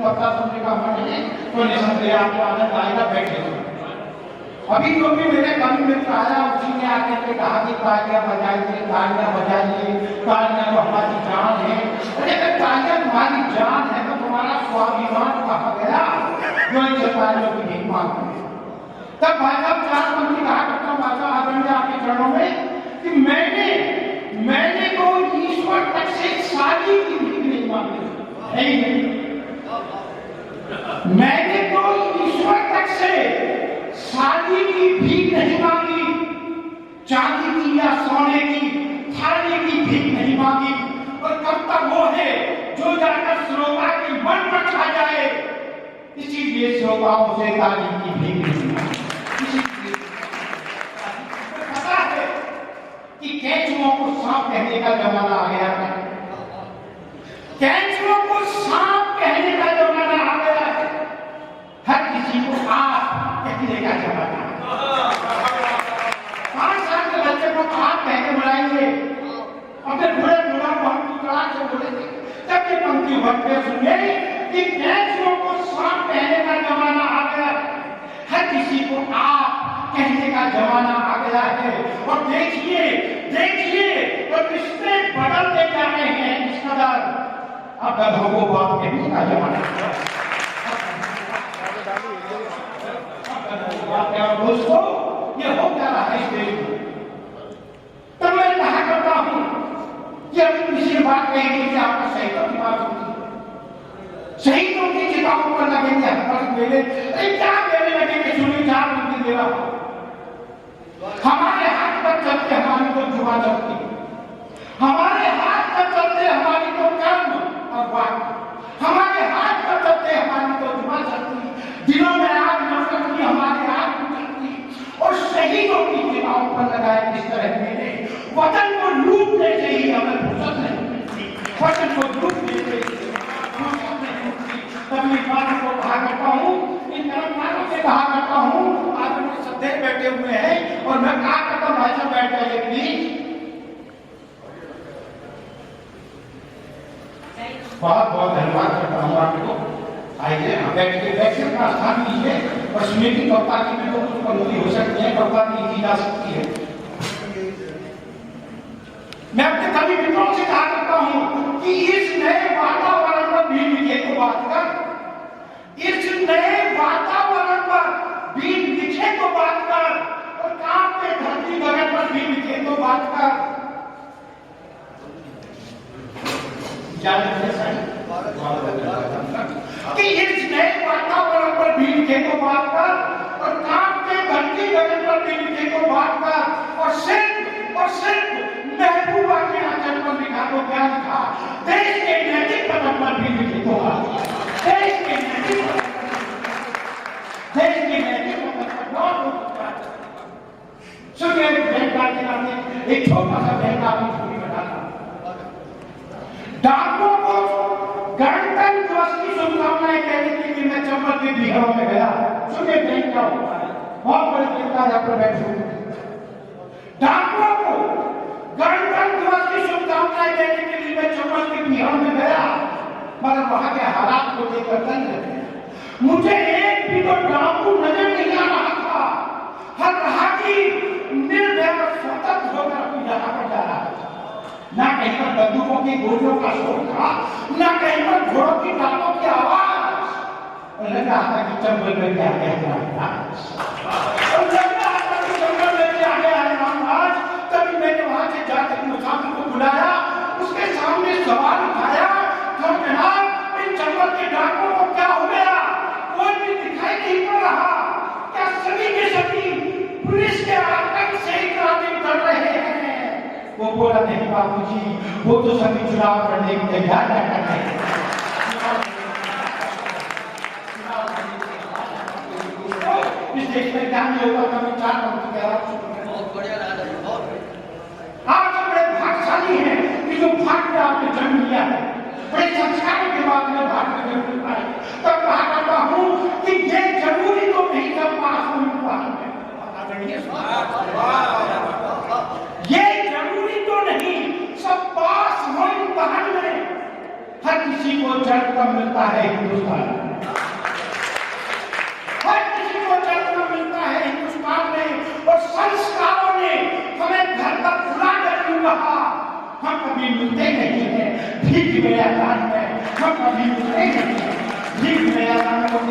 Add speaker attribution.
Speaker 1: पता सुनने का मन है तो निसंदेह आपको आनंद आएगा, बैठे। अभी जो भी मेरे कवि मित्र आया उसी ने आके के कहा कि तालियां बजाइए, तालियां बजाइए, तालियां तो हमारी जान है। अरे तालियां तुम्हारी जान है तो तुम्हारा स्वाभिमान कहाँ गया जो इन तालियों की भीख मांगते हैं? तब भाई साहब चार पंक्ति कहा करता हूँ माता आदरणीय आपके चरणों में कि मैंने तो ईश्वर तक से शादी की भीख नहीं मांगी, मैंने तो ईश्वर तक से शादी की भीख नहीं मांगी, चांदी की या सोने की थाली की भीख नहीं मांगी। और कब तक वो है जो जाकर श्रोता के मन पर छा जाए, इसीलिए श्रोताओं से ताली की भीख नहीं मांगी। पता है कि कैंचुओं को सांप कहने का जमाना आ गया है, कैंचुओं को सांप कहने का जमाना आ गया है, हर किसी को आप कहने का जमाना। 5 साल के बच्चे को आप कहने बुलाएंगे, अपने बुढ़े बुढ़ा को हम तुतलाक से बोलेंगे। जब ये पंक्ति भक्ति सुनिए कि कैंचुओं को सांप कहने का जमाना आ गया है, हर किसी को आप कहने का जमाना आ गया है। और देखिए तो रिश्ते बदलते जा रहे हैं इस कदर। अब गधों को बाप कहने का जमाना है। दोस्तों ये हो क्या रहा है इस देश में? तब मैं कहा करता हूं कि अभी किसी बात कहेंगे कि आपका शहीदों की बात होती है, शहीदों की चिताओं पर लगेंगे, मेरे क्या मेरे लगेंगे, सुनिए 4 मिनट दे रहा हूं। हमारे हाथ पर चलते हमारी तो जुबान चलती, हमारे हाथ पर चलते हमारी तो कर्म और वाक, हमारे हाथ पर चलते हमारी तो जुबान चलती, दिलों में आग नफरत की हमारे आग चलती। और शहीदों की चिताओं पर लगाए किस तरह मेरे वतन को लूटने से ही हमें फुर्सत नहीं मिलती, वतन को लूटने से ही फुर्सत नहीं मिलती। तब मैं बात को कहा करता हूँ, इन कर्मकारों से कहा करता हूँ, आप लोग सदैव बैठे हुए हैं और मैं कहा करता हूँ भाई साहब बैठ जाइए प्लीज। बहुत बहुत धन्यवाद करता हूँ आपको। आइए बैठिए, अपना स्थान लीजिए और सुनिए कि कविता की भी तो कुछ पंक्ति हो सकती है, कविता लिखी जा सकती है। मैं अपने कवि मित्रों से कहा करता हूँ कि इस नए वातावरण पर भी लिखे को बात कर, इस नए वातावरण पर भी लिखे को बात कर, और काम पे धरती गगन पर भी लिखे को बात कर। कि इस नए वातावरण पर भी लिखे को बात कर, और काम पे धरती गगन पर भी लिखे को बात कर। और सिर्फ महबूबा के आंचल पर लिखा तो क्या लिखा, देश के नैतिक पदम पर भी लिखे को बात कर, देश के नैतिक पदम पर। सुनिए एक छोटा सा बहन आपकी छुट्टी बताता हूं। डाकुओं को गणतंत्र दिवस की शुभकामनाएं कहने के लिए मैं चंबल के बिहारों में गया। सुनिए बहन क्या होता है, बहुत बड़ी चिंता है पर बैठो। डाकुओं को गणतंत्र दिवस की शुभकामनाएं देने के लिए मैं चंबल के बिहार में गया, मगर वहां के हालात को देखकर तंग मुझे एक भी तो डाकू नजर नहीं आ रहा था। हर राहगी निर्भय और स्वतंत्र होकर अपनी जगह पर जा रहा था। ना कहीं पर बंदूकों की गोलियों का शोर था, ना कहीं पर घोड़ों की टापों की आवाज। और लग रहा था कि चंबल में क्या कह रहा था, और लग रहा था कि चंबल में क्या गया है महाराज। तभी मैंने वहां से जाकर मुसाफिर को बुलाया, उसके सामने सवाल उठाया, तो जनाब इन चंबल के डाकुओं को क्या हो गया, कोई भी दिखाई नहीं पड़ रहा, क्या सभी के सभी पुलिस के आतंक से इतराते कर रहे हैं? वो बोला नहीं बाबूजी, वो तो सभी चुनाव लड़ने की तैयार कर रहे हैं। इस देश में क्या नहीं होगा, मैं 4 पंक्ति कह रहा हूं। बहुत बढ़िया आप तो बड़े भाग्यशाली हैं कि जो भाग्य में आपने जन्म लिया है, बड़े संस्कार के बाद में भाग्य में जन्म लिया है। तब कहा करता हूं कि ये जरूरी तो नहीं सब पास हुई हुआ है, ये जरूरी तो नहीं सब पास हुई बहन में। हर किसी किसी को जन्म कब मिलता है हिंदुस्तान में, हर किसी को जन्म मिलता है हिंदुस्तान में। और संस्कारों ने हमें घर पर बुला कर क्यों कहा, हम कभी मिलते नहीं है भीख मैदान में, हम कभी मिलते नहीं है भीख मैदान में।